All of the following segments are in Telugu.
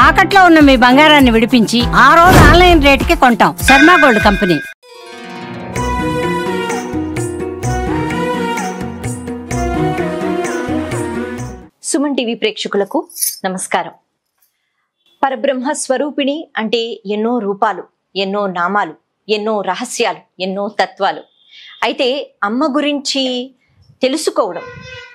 తాకట్లో ఉన్న మీ బంగారాన్ని విడిపించి ఆ రోజు ఆన్లైన్ రేటుకి కొంటాం. Sharma gold company. Suman TV ప్రేక్షకులకు నమస్కారం. పరబ్రహ్మ స్వరూపిణి అంటే ఎన్నో రూపాలు, ఎన్నో నామాలు, ఎన్నో రహస్యాలు, ఎన్నో తత్వాలు. అయితే అమ్మ గురించి తెలుసుకోవడం,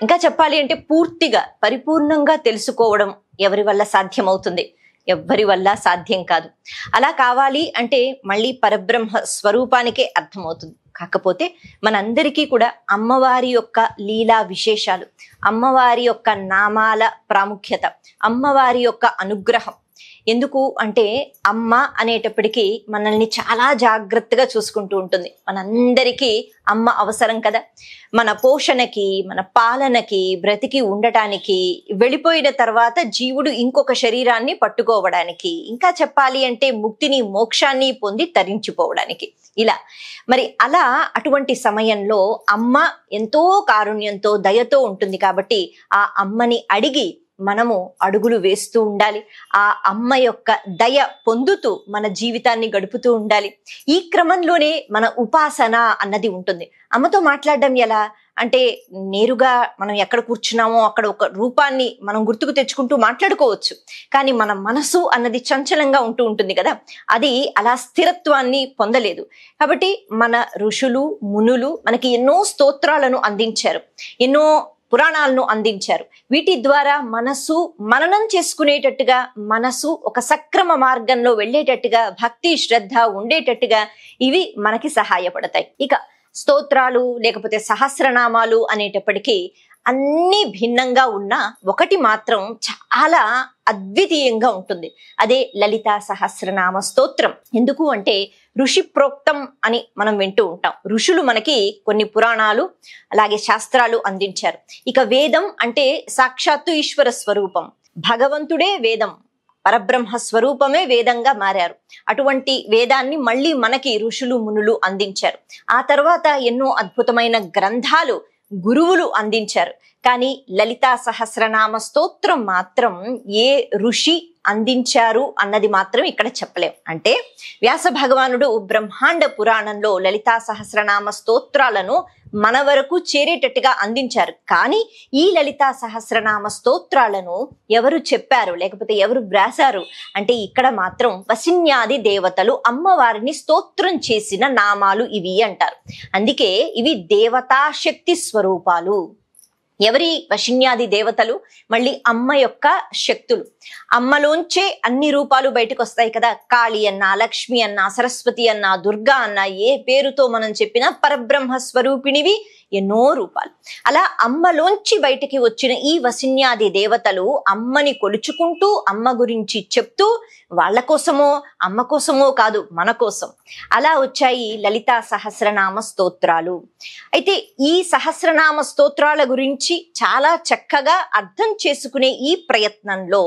ఇంకా చెప్పాలి అంటే పూర్తిగా పరిపూర్ణంగా తెలుసుకోవడం ఎవరి వల్ల సాధ్యమవుతుంది? ఎవ్వరి వల్ల సాధ్యం కాదు. అలా కావాలి అంటే మళ్ళీ పరబ్రహ్మ స్వరూపానికే అర్థమవుతుంది. కాకపోతే మనందరికీ కూడా అమ్మవారి యొక్క లీలా విశేషాలు, అమ్మవారి యొక్క నామాల ప్రాముఖ్యత, అమ్మవారి యొక్క అనుగ్రహం. ఎందుకు అంటే అమ్మ అనేటప్పటికీ మనల్ని చాలా జాగ్రత్తగా చూసుకుంటూ ఉంటుంది. మనందరికీ అమ్మ అవసరం కదా. మన పోషణకి, మన పాలనకి, బ్రతికి ఉండటానికి, వెళ్ళిపోయిన తర్వాత జీవుడు ఇంకొక శరీరాన్ని పట్టుకోవడానికి, ఇంకా చెప్పాలి అంటే ముక్తిని, మోక్షాన్ని పొంది తరించిపోవడానికి. ఇలా మరి అలా అటువంటి సమయంలో అమ్మ ఎంతో కారుణ్యంతో, దయతో ఉంటుంది. కాబట్టి ఆ అమ్మని అడిగి మనము అడుగులు వేస్తూ ఉండాలి. ఆ అమ్మ యొక్క దయ పొందుతూ మన జీవితాన్ని గడుపుతూ ఉండాలి. ఈ క్రమంలోనే మన ఉపాసన అన్నది ఉంటుంది. అమ్మతో మాట్లాడడం ఎలా అంటే నేరుగా మనం ఎక్కడ కూర్చున్నామో అక్కడ ఒక రూపాన్ని మనం గుర్తుకు తెచ్చుకుంటూ మాట్లాడుకోవచ్చు. కానీ మన మనసు అన్నది చంచలంగా ఉంటూ ఉంటుంది కదా, అది అలా స్థిరత్వాన్ని పొందలేదు. కాబట్టి మన ఋషులు, మునులు మనకి ఎన్నో స్తోత్రాలను అందించారు, ఎన్నో పురాణాలను అందించారు. వీటి ద్వారా మనసు మననం చేసుకునేటట్టుగా, మనసు ఒక సక్రమ మార్గంలో వెళ్ళేటట్టుగా, భక్తి శ్రద్ధ ఉండేటట్టుగా ఇవి మనకి సహాయపడతాయి. ఇక స్తోత్రాలు లేకపోతే సహస్రనామాలు అనేటప్పటికీ అన్ని భిన్నంగా ఉన్న ఒకటి మాత్రం చాలా అద్వితీయంగా ఉంటుంది. అదే లలితా సహస్రనామ స్తోత్రం. ఎందుకు అంటే ఋషి ప్రోక్తం అని మనం వింటూ ఉంటాం. ఋషులు మనకి కొన్ని పురాణాలు అలాగే శాస్త్రాలు అందించారు. ఇక వేదం అంటే సాక్షాత్తు ఈశ్వర స్వరూపం, భగవంతుడే వేదం, పరబ్రహ్మ స్వరూపమే వేదంగా మారారు. అటువంటి వేదాన్ని మళ్ళీ మనకి ఋషులు, మునులు అందించారు. ఆ తర్వాత ఎన్నో అద్భుతమైన గ్రంథాలు గురువులు అందించారు. కానీ లలితా సహస్రనామ స్తోత్రం మాత్రం ఏ ఋషి అందించారు అన్నది మాత్రం ఇక్కడ చెప్పలేం. అంటే వ్యాస భగవానుడు బ్రహ్మాండ పురాణంలో లలితా సహస్రనామ స్తోత్రాలను మన వరకు చేరేటట్టుగా అందించారు. కానీ ఈ లలితా సహస్రనామ స్తోత్రాలను ఎవరు చెప్పారు లేకపోతే ఎవరు వ్రాసారు అంటే ఇక్కడ మాత్రం వసిన్యాది దేవతలు అమ్మవారిని స్తోత్రం చేసిన నామాలు ఇవి అంటారు. అందుకే ఇవి దేవతా శక్తి స్వరూపాలు. ఎవరి వశిన్యాది దేవతలు? మళ్ళీ అమ్మ యొక్క శక్తులు. అమ్మలోంచే అన్ని రూపాలు బయటకు వస్తాయి కదా. కాళీ అన్న, లక్ష్మి అన్న, సరస్వతి అన్న, దుర్గా అన్న, ఏ పేరుతో మనం చెప్పినా పరబ్రహ్మ స్వరూపిణివి ఎన్నో రూపాలు. అలా అమ్మలోంచి బయటికి వచ్చిన ఈ వసిన్యాది దేవతలు అమ్మని కొలుచుకుంటూ, అమ్మ గురించి చెప్తూ, వాళ్ళ కోసమో అమ్మ కోసమో కాదు, మన కోసం అలా వచ్చాయి లలితా సహస్రనామ స్తోత్రాలు. అయితే ఈ సహస్రనామ స్తోత్రాల గురించి చాలా చక్కగా అర్థం చేసుకునే ఈ ప్రయత్నంలో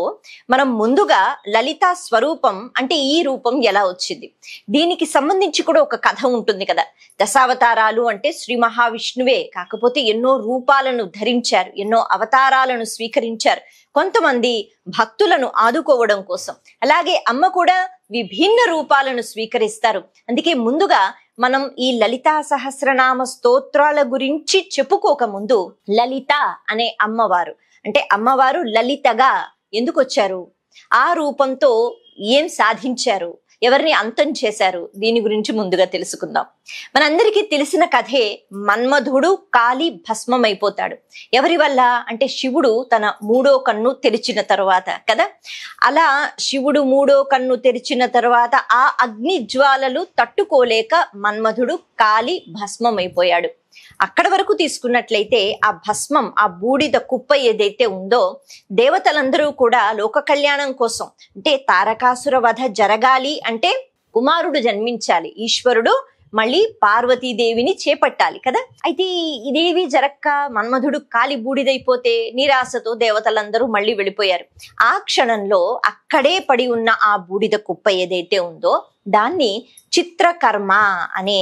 మనం ముందుగా లలితా స్వరూపం అంటే ఈ రూపం ఎలా వచ్చింది, దీనికి సంబంధించి కూడా ఒక కథ ఉంటుంది కదా. దశావతారాలు అంటే శ్రీ మహావిష్ణువే, కాకపోతే ఎన్నో రూపాలను ధరించారు, ఎన్నో అవతారాలను స్వీకరించారు. కొంతమంది భక్తులను ఆదుకోవడం కోసం, అలాగే అమ్మ కూడా విభిన్న రూపాలను స్వీకరిస్తారు. అందుకే ముందుగా మనం ఈ లలితా సహస్రనామ స్తోత్రాల గురించి చెప్పుకోక ముందు లలిత అనే అమ్మవారు అంటే అమ్మవారు లలితగా ఎందుకు వచ్చారు, ఆ రూపంతో ఏం సాధించారు, ఎవరిని అంతం చేశారు, దీని గురించి ముందుగా తెలుసుకుందాం. మనందరికీ తెలిసిన కథే, మన్మధుడు కాలి భస్మమైపోతాడు. ఎవరి వల్ల అంటే శివుడు తన మూడో కన్ను తెరిచిన తరువాత కదా. అలా శివుడు మూడో కన్ను తెరిచిన తరువాత ఆ అగ్ని జ్వాలలు తట్టుకోలేక మన్మధుడు కాలి భస్మమైపోయాడు. అక్కడ వరకు తీసుకున్నట్లయితే ఆ భస్మం, ఆ బూడిద కుప్ప ఏదైతే ఉందో, దేవతలందరూ కూడా లోక కళ్యాణం కోసం అంటే తారకాసుర వధ జరగాలి అంటే కుమారుడు జన్మించాలి, ఈశ్వరుడు మళ్ళీ పార్వతీదేవిని చేపట్టాలి కదా. అయితే ఇదేవి జరక్క మన్మధుడు కాలి బూడిదైపోతే నిరాశతో దేవతలందరూ మళ్ళీ వెళ్ళిపోయారు. ఆ క్షణంలో అక్కడే పడి ఉన్న ఆ బూడిద కుప్ప ఏదైతే ఉందో దాన్ని చిత్రకర్మ అనే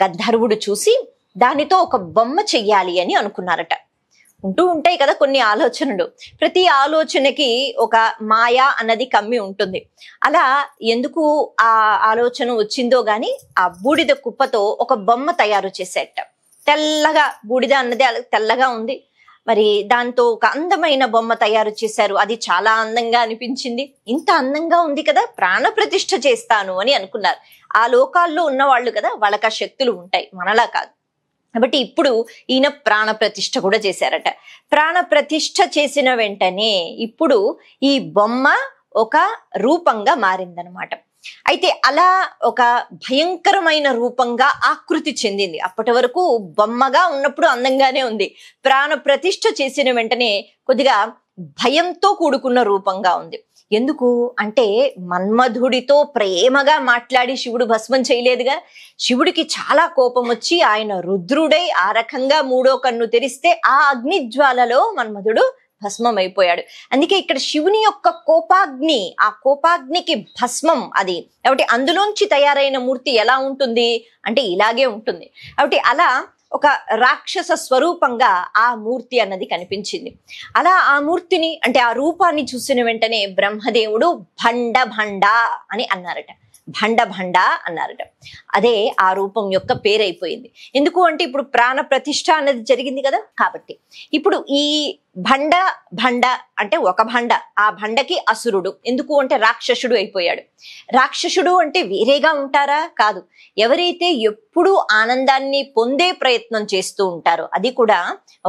గంధర్వుడు చూసి దానితో ఒక బొమ్మ చెయ్యాలి అని అనుకున్నారట. ఉంటూ ఉంటాయి కదా కొన్ని ఆలోచనలు. ప్రతి ఆలోచనకి ఒక మాయ అన్నది కమ్మి ఉంటుంది. అలా ఎందుకు ఆ ఆలోచన వచ్చిందో గాని ఆ బూడిద కుప్పతో ఒక బొమ్మ తయారు చేసేట. తెల్లగా బూడిద అన్నది తెల్లగా ఉంది. మరి దాంతో ఒక అందమైన బొమ్మ తయారు చేశారు. అది చాలా అందంగా అనిపించింది. ఇంత అందంగా ఉంది కదా, ప్రాణ ప్రతిష్ఠ చేస్తాను అని అనుకున్నారు. ఆ లోకాల్లో ఉన్న వాళ్ళు కదా, వాళ్ళకి ఆ శక్తులు ఉంటాయి, మనలా కాదు. కాబట్టి ఇప్పుడు ఈయన ప్రాణ ప్రతిష్ఠ కూడా చేశారట. ప్రాణ ప్రతిష్ఠ చేసిన వెంటనే ఇప్పుడు ఈ బొమ్మ ఒక రూపంగా మారిందనమాట. అయితే అలా ఒక భయంకరమైన రూపంగా ఆకృతి చెందింది. అప్పటి వరకు బొమ్మగా ఉన్నప్పుడు అందంగానే ఉంది. ప్రాణ ప్రతిష్ఠ చేసిన వెంటనే కొద్దిగా భయంతో కూడుకున్న రూపంగా ఉంది. ఎందుకు అంటే మన్మధుడితో ప్రేమగా మాట్లాడి శివుడు భస్మం చేయలేదుగా. శివుడికి చాలా కోపం వచ్చి ఆయన రుద్రుడై ఆ రకంగా మూడో కన్ను తెరిస్తే ఆ అగ్నిజ్వాలలో మన్మధుడు భస్మం అయిపోయాడు. అందుకే ఇక్కడ శివుని యొక్క కోపాగ్ని, ఆ కోపాగ్నికి భస్మం అది. కాబట్టి అందులోంచి తయారైన మూర్తి ఎలా ఉంటుంది అంటే ఇలాగే ఉంటుంది. కాబట్టి అలా ఒక రాక్షస స్వరూపంగా ఆ మూర్తి అన్నది కనిపించింది. అలా ఆ మూర్తిని అంటే ఆ రూపాన్ని చూసిన వెంటనే బ్రహ్మదేవుడు భండ భండ అని అన్నారట. భండ భండ అన్నారట. అదే ఆ రూపం యొక్క పేరైపోయింది. ఎందుకు అంటే ఇప్పుడు ప్రాణ ప్రతిష్ఠ అన్నది జరిగింది కదా. కాబట్టి ఇప్పుడు ఈ భండ భండ అంటే ఒక భండ, ఆ భండకి అసురుడు. ఎందుకు అంటే రాక్షసుడు అయిపోయాడు. రాక్షసుడు అంటే వేరేగా ఉంటారా? కాదు. ఎవరైతే ఎప్పుడూ ఆనందాన్ని పొందే ప్రయత్నం చేస్తూ ఉంటారో, అది కూడా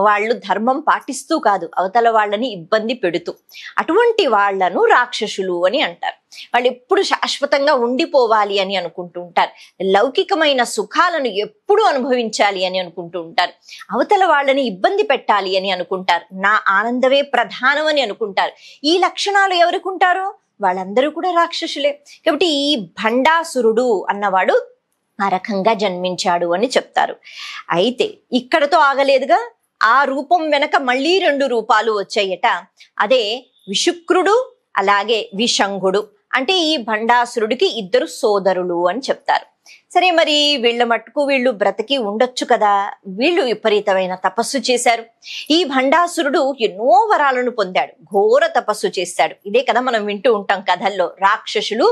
వాళ్ళు ధర్మం పాటిస్తూ కాదు, అవతల వాళ్ళని ఇబ్బంది పెడుతూ, అటువంటి వాళ్లను రాక్షసులు అని అంటారు. వాళ్ళు ఎప్పుడు శాశ్వతంగా ఉండిపోవాలి అని అనుకుంటూ ఉంటారు. లౌకికమైన సుఖాలను ఎప్పుడు అనుభవించాలి అని అనుకుంటూ ఉంటారు. అవతల వాళ్ళని ఇబ్బంది పెట్టాలి అని అనుకుంటారు. నా ఆనందమే ప్రధానం అని అనుకుంటారు. ఈ లక్షణాలు ఎవరికి ఉంటారో వాళ్ళందరూ కూడా రాక్షసులే. కాబట్టి ఈ భండాసురుడు అన్నవాడు ఆ రకంగా జన్మించాడు అని చెప్తారు. అయితే ఇక్కడతో ఆగలేదుగా. ఆ రూపం వెనక మళ్ళీ 2 రూపాలు వచ్చాయట. అదే విశుక్రుడు అలాగే విశంగుడు. అంటే ఈ భండాసురుడికి 2 సోదరులు అని చెప్తారు. సరే, మరి వీళ్ళ మట్టుకు వీళ్ళు బ్రతికి ఉండొచ్చు కదా. వీళ్ళు విపరీతమైన తపస్సు చేశారు. ఈ భండాసురుడు ఎన్నో వరాలను పొందాడు, ఘోర తపస్సు చేశాడు. ఇదే కదా మనం వింటూ ఉంటాం కథల్లో. రాక్షసులు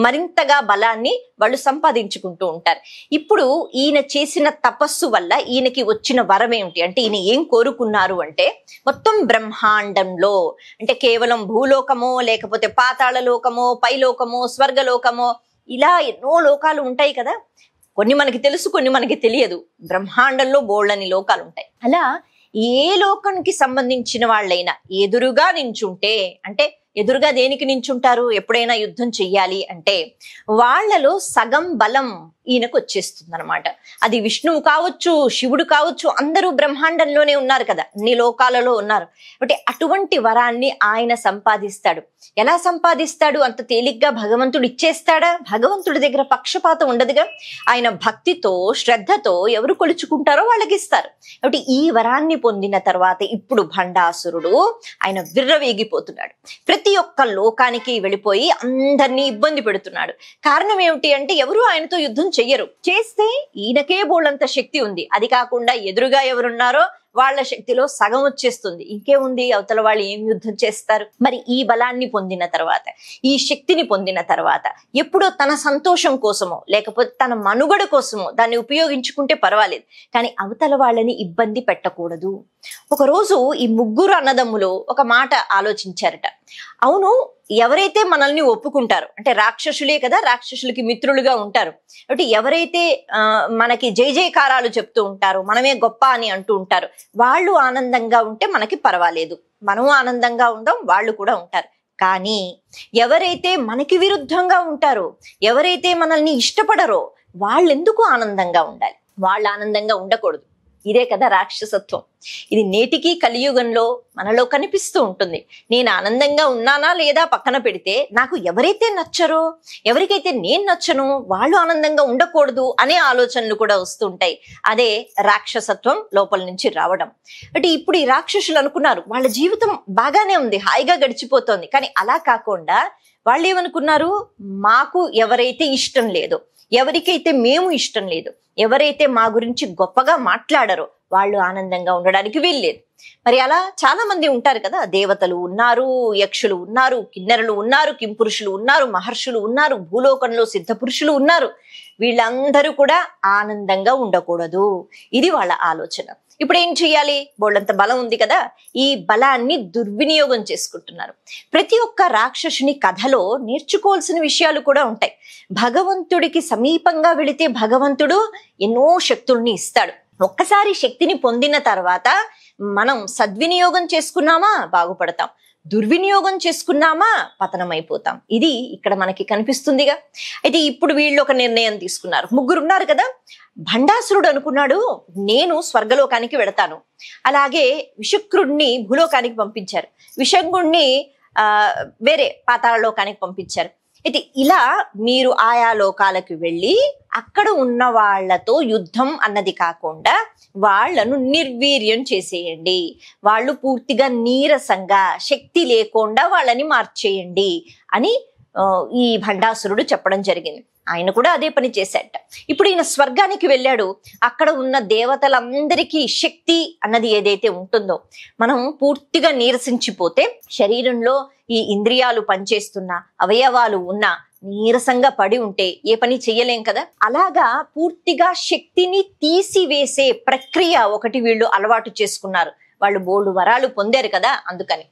మరింతగా బలాన్ని వాళ్ళు సంపాదించుకుంటూ ఉంటారు. ఇప్పుడు ఈయన చేసిన తపస్సు వల్ల ఈయనకి వచ్చిన వరం ఏమిటి అంటే, ఈయన ఏం కోరుకున్నారు అంటే, మొత్తం బ్రహ్మాండంలో అంటే కేవలం భూలోకమో లేకపోతే పాతాళ లోకమో పైలోకమో స్వర్గలోకమో ఇలా ఎన్నో లోకాలు ఉంటాయి కదా. కొన్ని మనకి తెలుసు, కొన్ని మనకి తెలియదు. బ్రహ్మాండంలో బోళ్ళని లోకాలు ఉంటాయి. అలా ఏ లోకానికి సంబంధించిన వాళ్ళైనా ఎదురుగా నించుంటే, అంటే ఎదురుగా దేనికి నించుంటారు ఎప్పుడైనా యుద్ధం చెయ్యాలి అంటే, వాళ్లలో సగం బలం ఈయనకు వచ్చేస్తుంది అనమాట. అది విష్ణువు కావచ్చు, శివుడు కావచ్చు, అందరూ బ్రహ్మాండంలోనే ఉన్నారు కదా, అన్ని లోకాలలో ఉన్నారు. అంటే అటువంటి వరాన్ని ఆయన సంపాదిస్తాడు. ఎలా సంపాదిస్తాడు? అంత తేలిగ్గా భగవంతుడు ఇచ్చేస్తాడా? భగవంతుడి దగ్గర పక్షపాతం ఉండదుగా. ఆయన భక్తితో శ్రద్ధతో ఎవరు కొలుచుకుంటారో వాళ్ళకి ఇస్తారు. కాబట్టి ఈ వరాన్ని పొందిన తర్వాత ఇప్పుడు భండాసురుడు ఆయన విర్రవేగిపోతున్నాడు. ప్రతి ఒక్క లోకానికి వెళ్ళిపోయి అందరినీ ఇబ్బంది పెడుతున్నాడు. కారణం ఏమిటి అంటే, ఎవరు ఆయనతో యుద్ధం చెయ్యరు. చేస్తే ఈయనకే బోళ్ళంత శక్తి ఉంది. అది కాకుండా ఎదురుగా ఎవరున్నారో వాళ్ళ శక్తిలో సగం వచ్చేస్తుంది. ఇంకేముంది, అవతల వాళ్ళు ఏం యుద్ధం చేస్తారు? మరి ఈ బలాన్ని పొందిన తర్వాత, ఈ శక్తిని పొందిన తర్వాత ఎప్పుడో తన సంతోషం కోసమో లేకపోతే తన మనుగడ కోసమో దాన్ని ఉపయోగించుకుంటే పర్వాలేదు, కానీ అవతల వాళ్ళని ఇబ్బంది పెట్టకూడదు. ఒకరోజు ఈ 3 అన్నదమ్ములు ఒక మాట ఆలోచించారట. అవును, ఎవరైతే మనల్ని ఒప్పుకుంటారో, అంటే రాక్షసులే కదా, రాక్షసులకి మిత్రులుగా ఉంటారు. కాబట్టి ఎవరైతే మనకి జై జయకారాలు చెప్తూ ఉంటారో, మనమే గొప్ప అని అంటూ ఉంటారు, వాళ్ళు ఆనందంగా ఉంటే మనకి పర్వాలేదు. మనం ఆనందంగా ఉందాం, వాళ్ళు కూడా ఉంటారు. కానీ ఎవరైతే మనకి విరుద్ధంగా ఉంటారో, ఎవరైతే మనల్ని ఇష్టపడరో, వాళ్ళెందుకు ఆనందంగా ఉండాలి? వాళ్ళు ఆనందంగా ఉండకూడదు. ఇదే కదా రాక్షసత్వం. ఇది నేటికి కలియుగంలో మనలో కనిపిస్తూ ఉంటుంది. నేను ఆనందంగా ఉన్నానా లేదా పక్కన పెడితే, నాకు ఎవరైతే నచ్చరో, ఎవరికైతే నేను నచ్చను, వాళ్ళు ఆనందంగా ఉండకూడదు అనే ఆలోచనలు కూడా వస్తుంటాయి. అదే రాక్షసత్వం లోపల నుంచి రావడం. అంటే ఇప్పుడు ఈ రాక్షసులు అనుకున్నారు వాళ్ళ జీవితం బాగానే ఉంది, హాయిగా గడిచిపోతోంది. కానీ అలా కాకుండా వాళ్ళు ఏమనుకున్నారు, మాకు ఎవరైతే ఇష్టం లేదో, ఎవరికైతే మేము ఇష్టం లేదు, ఎవరైతే మా గురించి గొప్పగా మాట్లాడరో వాళ్ళు ఆనందంగా ఉండడానికి వీల్లేదు. మరి అలా చాలా మంది ఉంటారు కదా, దేవతలు ఉన్నారు, యక్షులు ఉన్నారు, కిన్నెరలు ఉన్నారు, కింపురుషులు ఉన్నారు, మహర్షులు ఉన్నారు, భూలోకంలో సిద్ధ పురుషులు ఉన్నారు. వీళ్ళందరూ కూడా ఆనందంగా ఉండకూడదు, ఇది వాళ్ళ ఆలోచన. ఇప్పుడు ఏం చెయ్యాలి? బోళ్ళంత బలం ఉంది కదా, ఈ బలాన్ని దుర్వినియోగం చేసుకుంటున్నారు. ప్రతి ఒక్క రాక్షసుని కథలో నేర్చుకోవాల్సిన విషయాలు కూడా ఉంటాయి. భగవంతుడికి సమీపంగా వెళితే భగవంతుడు ఎన్నో శక్తుల్ని ఇస్తాడు. ఒక్కసారి శక్తిని పొందిన తర్వాత మనం సద్వినియోగం చేసుకున్నామా బాగుపడతాం, దుర్వినియోగం చేసుకున్నామా పతనమైపోతాం. ఇది ఇక్కడ మనకి కనిపిస్తుందిగా. అయితే ఇప్పుడు వీళ్ళు ఒక నిర్ణయం తీసుకున్నారు. ముగ్గురు ఉన్నారు కదా. భండాసురుడు అనుకున్నాడు, నేను స్వర్గలోకానికి వెడతాను. అలాగే విషక్రుడిని భూలోకానికి పంపించారు, విషంగుణ్ణి వేరే పాతాళ లోకానికి పంపించారు. అయితే ఇలా మీరు ఆయా లోకాలకు వెళ్ళి అక్కడ ఉన్న వాళ్లతో యుద్ధం అన్నది కాకుండా వాళ్లను నిర్వీర్యం చేసేయండి, వాళ్ళు పూర్తిగా నీరసంగా శక్తి లేకుండా వాళ్ళని మార్చేయండి అని ఈ భండాసురుడు చెప్పడం జరిగింది. ఆయన కూడా అదే పని చేశాట. ఇప్పుడు ఈయన స్వర్గానికి వెళ్ళాడు. అక్కడ ఉన్న దేవతలందరికీ శక్తి అన్నది ఏదైతే ఉంటుందో, మనం పూర్తిగా నీరసించిపోతే శరీరంలో ఈ ఇంద్రియాలు పనిచేస్తున్నా, అవయవాలు ఉన్నా నీరసంగా పడి ఉంటే ఏ పని చెయ్యలేం కదా. అలాగా పూర్తిగా శక్తిని తీసివేసే ప్రక్రియ ఒకటి వీళ్ళు అలవాటు చేసుకున్నారు. వాళ్ళు బోల్డు వరాలు పొందారు కదా, అందుకని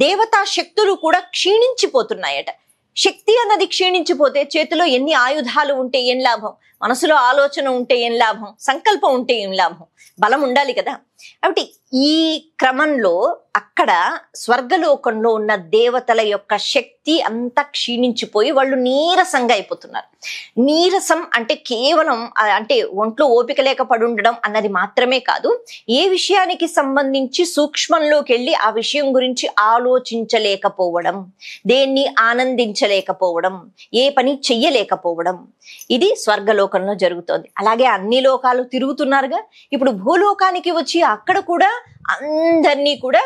దేవతా శక్తులు కూడా క్షీణించిపోతున్నాయట. శక్తి అన్నది క్షీణించిపోతే చేతిలో ఎన్ని ఆయుధాలు ఉంటే ఏం లాభం, మనసులో ఆలోచన ఉంటే ఏం లాభం, సంకల్పం ఉంటే ఏం లాభం, బలం ఉండాలి కదా. కాబట్టి ఈ క్రమంలో అక్కడ స్వర్గలోకంలో ఉన్న దేవతల యొక్క శక్తి అంతా క్షీణించిపోయి వాళ్ళు నీరసంగా అయిపోతున్నారు. నీరసం అంటే కేవలం అంటే ఒంట్లో ఓపిక లేక పడి ఉండడం అన్నది మాత్రమే కాదు, ఏ విషయానికి సంబంధించి సూక్ష్మంలోకి వెళ్ళి ఆ విషయం గురించి ఆలోచించలేకపోవడం, దేన్ని ఆనందించలేకపోవడం, ఏ పని చెయ్యలేకపోవడం, ఇది స్వర్గలోకంలో జరుగుతోంది. అలాగే అన్ని లోకాలు తిరుగుతున్నారుగా. ఇప్పుడు భూలోకానికి వచ్చి అక్కడ కూడా అందరినీ కూడా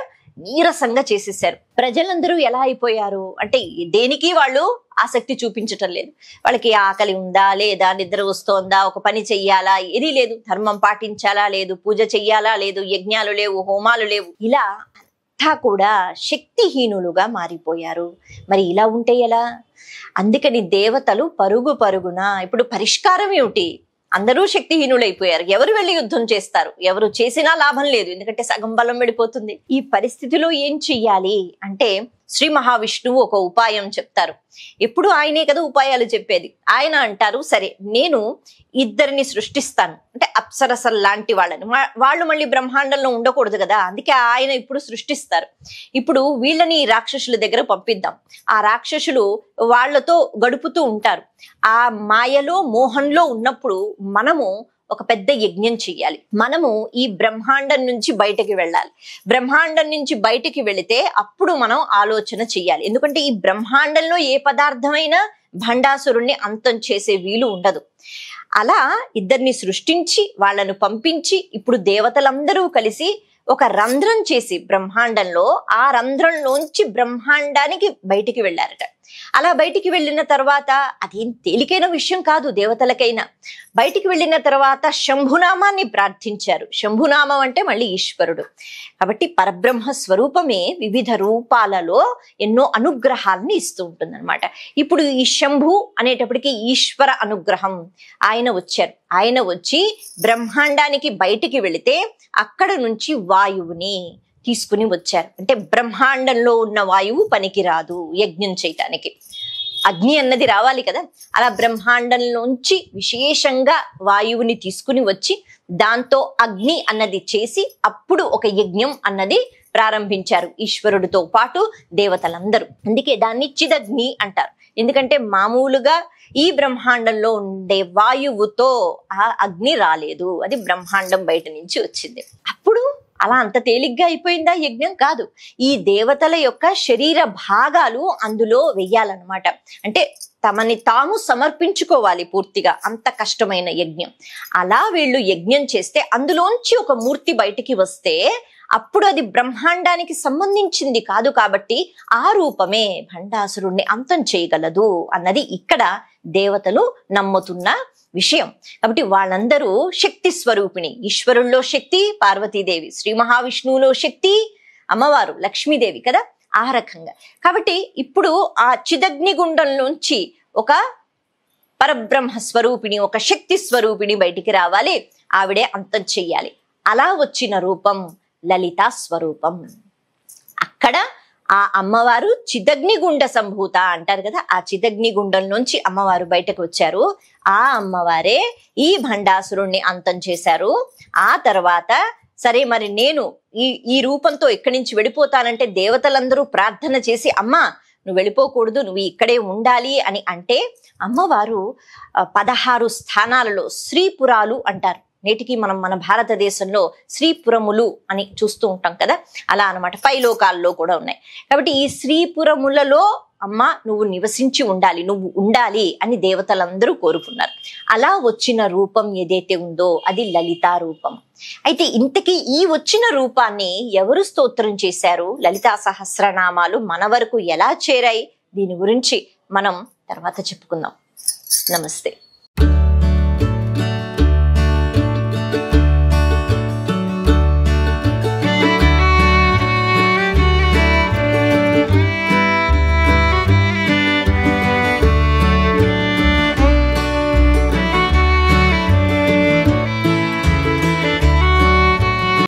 నీరసంగా చేసేసారు. ప్రజలందరూ ఎలా అయిపోయారు అంటే దేనికి వాళ్ళు ఆసక్తి చూపించటం లేదు. వాళ్ళకి ఆకలి ఉందా లేదా, నిద్ర వస్తోందా, ఒక పని చెయ్యాలా, ఏది లేదు, ధర్మం పాటించాలా లేదు, పూజ చెయ్యాలా లేదు, యజ్ఞాలు లేవు, హోమాలు లేవు, ఇలా అంతా కూడా శక్తిహీనులుగా మారిపోయారు. మరి ఇలా ఉంటే ఎలా? అందుకని దేవతలు పరుగు పరుగున ఇప్పుడు పరిష్కారం ఏమిటి? అందరూ శక్తిహీనులైపోయారు. ఎవరు వెళ్ళి యుద్ధం చేస్తారు? ఎవరు చేసినా లాభం లేదు, ఎందుకంటే సగం బలం వెళ్ళిపోతుంది. ఈ పరిస్థితిలో ఏం చెయ్యాలి అంటే శ్రీ మహావిష్ణువు ఒక ఉపాయం చెప్తారు. ఎప్పుడు ఆయనే కదా ఉపాయాలు చెప్పేది. ఆయన అంటారు, సరే నేను ఇద్దరిని సృష్టిస్తాను, అంటే అప్సరసల్ లాంటి వాళ్ళని. వాళ్ళు మళ్ళీ బ్రహ్మాండంలో ఉండకూడదు కదా, అందుకే ఆయన ఇప్పుడు సృష్టిస్తారు. ఇప్పుడు వీళ్ళని రాక్షసుల దగ్గర పంపిద్దాం. ఆ రాక్షసులు వాళ్లతో గడుపుతూ ఉంటారు. ఆ మాయలో మోహంలో ఉన్నప్పుడు మనము ఒక పెద్ద యజ్ఞం చెయ్యాలి. మనము ఈ బ్రహ్మాండం నుంచి బయటకి వెళ్ళాలి. బ్రహ్మాండం నుంచి బయటికి వెళితే అప్పుడు మనం ఆలోచన చెయ్యాలి. ఎందుకంటే ఈ బ్రహ్మాండంలో ఏ పదార్థమైనా భండాసురుణ్ణి అంతం చేసే వీలు ఉండదు. అలా ఇద్దరిని సృష్టించి వాళ్ళను పంపించి ఇప్పుడు దేవతలందరూ కలిసి ఒక రంధ్రం చేసి బ్రహ్మాండంలో, ఆ రంధ్రంలోంచి బ్రహ్మాండానికి బయటికి వెళ్ళారట. అలా బయటికి వెళ్ళిన తర్వాత అదేం తేలికైన విషయం కాదు దేవతలకైనా. బయటికి వెళ్ళిన తర్వాత శంభునామాన్ని ప్రార్థించారు. శంభునామం అంటే మళ్ళీ ఈశ్వరుడు కాబట్టి పరబ్రహ్మ స్వరూపమే వివిధ రూపాలలో ఎన్నో అనుగ్రహాలని ఇస్తూ ఉంటుంది అనమాట. ఇప్పుడు ఈ శంభు అనేటప్పటికీ ఈశ్వర అనుగ్రహం. ఆయన వచ్చారు. ఆయన వచ్చి బ్రహ్మాండానికి బయటికి వెళితే అక్కడ నుంచి వాయువుని తీసుకుని వచ్చారు. అంటే బ్రహ్మాండంలో ఉన్న వాయువు పనికిరాదు యజ్ఞం చేయటానికి, అగ్ని అన్నది రావాలి కదా. అలా బ్రహ్మాండంలోంచి విశేషంగా వాయువుని తీసుకుని వచ్చి దాంతో అగ్ని అన్నది చేసి అప్పుడు ఒక యజ్ఞం అన్నది ప్రారంభించారు ఈశ్వరుడితో పాటు దేవతలందరూ. అందుకే దాన్ని చిదగ్ని అంటారు. ఎందుకంటే మామూలుగా ఈ బ్రహ్మాండంలో ఉండే వాయువుతో ఆ అగ్ని రాలేదు, అది బ్రహ్మాండం బయట నుంచి వచ్చింది. అప్పుడు అలా అంత తేలిగ్గా అయిపోయిందా యజ్ఞం? కాదు. ఈ దేవతల యొక్క శరీర భాగాలు అందులో వెయ్యాలన్నమాట. అంటే తమని తాము సమర్పించుకోవాలి పూర్తిగా, అంత కష్టమైన యజ్ఞం. అలా వీళ్ళు యజ్ఞం చేస్తే అందులోంచి ఒక మూర్తి బయటికి వస్తే అప్పుడు అది బ్రహ్మాండానికి సంబంధించింది కాదు, కాబట్టి ఆ రూపమే భండాసురుణ్ణి అంతం చేయగలదు అన్నది ఇక్కడ దేవతలు నమ్ముతున్న విషయం. కాబట్టి వాళ్ళందరూ శక్తి స్వరూపిణి. ఈశ్వరుల్లో శక్తి పార్వతీదేవి, శ్రీ మహావిష్ణువులో శక్తి అమ్మవారు లక్ష్మీదేవి కదా, ఆ రకంగా. కాబట్టి ఇప్పుడు ఆ చిదగ్నిగుండంలోంచి ఒక పరబ్రహ్మ స్వరూపిణి, ఒక శక్తి స్వరూపిణి బయటికి రావాలి, ఆవిడే అంతం చెయ్యాలి. అలా వచ్చిన రూపం లలితా స్వరూపం. అక్కడ ఆ అమ్మవారు చిదగ్నిగుండ సంభూత అంటారు కదా, ఆ చిదగ్నిగుండం నుంచి అమ్మవారు బయటకు వచ్చారు. ఆ అమ్మవారే ఈ భండాసురుణ్ణి అంతం చేశారు. ఆ తర్వాత సరే మరి నేను ఈ రూపంతో ఇక్కడి నుంచి వెళ్ళిపోతానంటే దేవతలందరూ ప్రార్థన చేసి అమ్మా నువ్వు వెళ్ళిపోకూడదు, నువ్వు ఇక్కడే ఉండాలి అని అంటే అమ్మవారు 16 స్థానాలలో శ్రీపురాలు అంటారు. నేటికి మనం మన భారతదేశంలో శ్రీపురములు అని చూస్తూ ఉంటాం కదా, అలా అన్నమాట. 5 లోకాల్లో కూడా ఉన్నాయి. కాబట్టి ఈ శ్రీపురములలో అమ్మ నువ్వు నివసించి ఉండాలి, నువ్వు ఉండాలి అని దేవతలందరూ కోరుకున్నారు. అలా వచ్చిన రూపం ఏదైతే ఉందో అది లలితా రూపం. అయితే ఇంతకీ ఈ వచ్చిన రూపాన్ని ఎవరు స్తోత్రం చేశారు, లలితా సహస్రనామాలు మన వరకు ఎలా చేరాయి, దీని గురించి మనం తర్వాత చెప్పుకుందాం. నమస్తే.